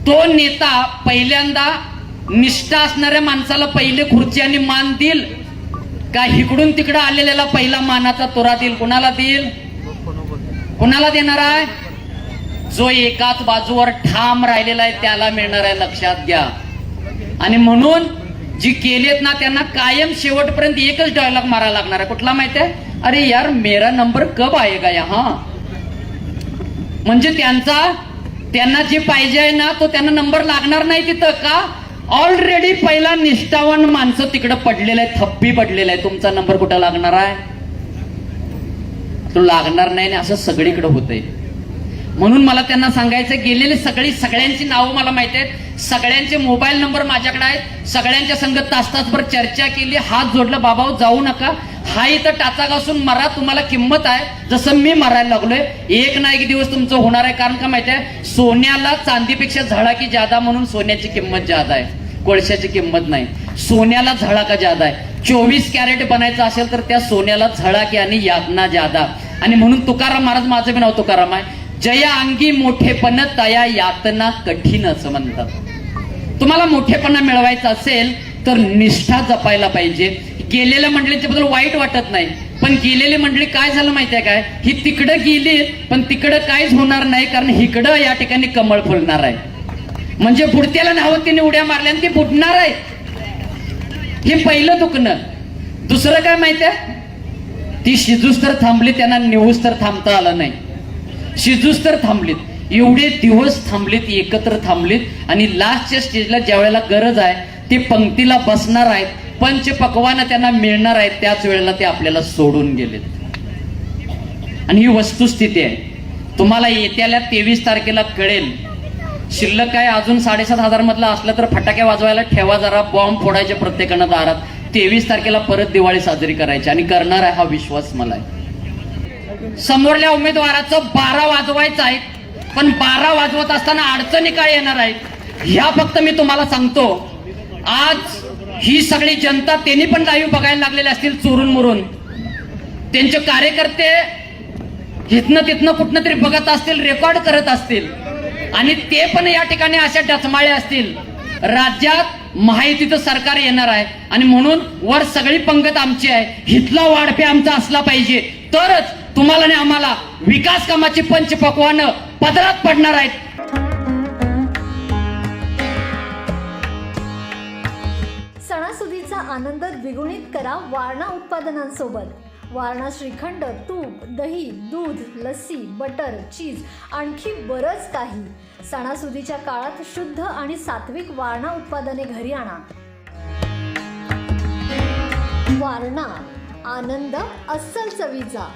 तो नेता पहिल्यांदा निष्ठा असणाऱ्या माणसाला पहिले खुर्ची आणि मान देईल का इकडून तिकडं आलेल्याला पहिला मानाचा तोरा देईल? कुणाला देईल? कुणाला देणार आहे? जो एकाच बाजूवर ठाम राहिलेला आहे त्याला मिळणार आहे, लक्षात घ्या. आणि म्हणून जी केलेत ना त्यांना कायम शेवटपर्यंत एकच डायलॉग मारायला लागणार आहे. कुठला माहिती आहे? अरे यार मेरा नंबर कब आएगा यहाँ. म्हणजे त्यांना जे पाहिजे आहे ना तो त्यांना नंबर लागणार नाही तिथं. का? ऑलरेडी पहिला निष्ठावान माणसं तिकडे पडलेलं आहे, थप्पी पडलेलं आहे. तुमचा नंबर कुठं लागणार आहे? तो लागणार नाही. असं सगळीकडे होतंय. म्हणून मला त्यांना सांगायचं, गेलेले सगळ्यांची नावं मला माहिती आहेत, सगळ्यांचे मोबाईल नंबर माझ्याकडे आहेत, सगळ्यांच्या संग तासभर चर्चा केली, हात जोडलं, बाबा जाऊ नका, हा इथं टाचा घासून मरा, तुम्हाला किंमत आहे, जसं मी मरायला लागलोय. एक ना एक दिवस तुमचं होणार आहे. कारण का माहिती आहे? सोन्याला चांदीपेक्षा झळाकी जादा, म्हणून सोन्याची किंमत जादा आहे, कोळशाची किंमत नाही. सोन्याला झळाका जादा आहे. 24 कॅरेट बनायचं असेल तर त्या सोन्याला झळाकी आणि यातना जादा. आणि म्हणून तुकाराम महाराज, माझं बी नाव तुकाराम आहे, जया अंगी मोठेपण तया यातना कठीण असं म्हणतात. तुम्हाला मोठेपणा मिळवायचा असेल तर निष्ठा जपायला पाहिजे. गेलेल्या मंडळींच्या बद्दल वाईट वाटत नाही, पण गेलेली मंडळी काय झालं माहितीये काय? ही तिकडं गेली पण तिकडं काहीच होणार नाही, कारण इकडं या ठिकाणी कमळ फुलणार आहे. म्हणजे बुडत्याला नावं तिने उड्या मारल्या आणि ती बुडणार आहे. हे पहिलं दुखणं. दुसरं काय माहितीये? ती शिजूस तर थांबली, त्यांना निवूस तर थांबता आलं नाही. शिजूस तर थांबलीत, एवढे दिवस थांबलीत, एकत्र थांबलीत, आणि लास्टच्या स्टेजला ज्या वेळेला गरज आहे ते पंक्तीला बसणार आहेत, पंच पक्वान त्यांना मिळणार आहेत, त्याच वेळेला ते आपल्याला सोडून गेलेत. आणि ही वस्तुस्थिती आहे. तुम्हाला येत्याला 23 तारखेला कळेल. शिल्लक काय अजून 7,500 मधला असलं तर फटाके वाजवायला ठेवा जरा, बॉम्ब फोडायचे प्रत्येकानं दारात. 23 तारखेला परत दिवाळी साजरी करायची, आणि करणार आहे, हा विश्वास मला आहे. समोरल्या उमेदवाराचं 12 वाजवायचं आहे, पण 12 वाजवत असताना अडचणी काय येणार आहेत ह्या फक्त मी तुम्हाला सांगतो. आज ही सगळी जनता, त्यांनी पण लाईव्ह बघायला लागलेले असतील चोरून मुरून, त्यांचे कार्यकर्ते इथनं तिथनं कुठनं तरी बघत असतील, रेकॉर्ड करत असतील, आणि ते पण या ठिकाणी अशा डचमाळे असतील. राज्यात महायुतीचं सरकार येणार आहे, आणि म्हणून वर सगळी पंगत आमची आहे, हितला वाढपे आमचा असला पाहिजे, तरच तुम्हाला आणि आम्हाला विकास कामाची पंचपक्वान पदरात पडणार आहेत. सणासुदीचा आनंद द्विगुणित करा वारणा उत्पादनांसोबत. वारणा श्रीखंड, तूप, दही, दूध, लस्सी, बटर, चीज, आणखी बरंच काही. सणासुदीच्या काळात शुद्ध आणि सात्विक वारणा उत्पादने घरी आणा. वारणा, आनंद अस्सल चवीचा.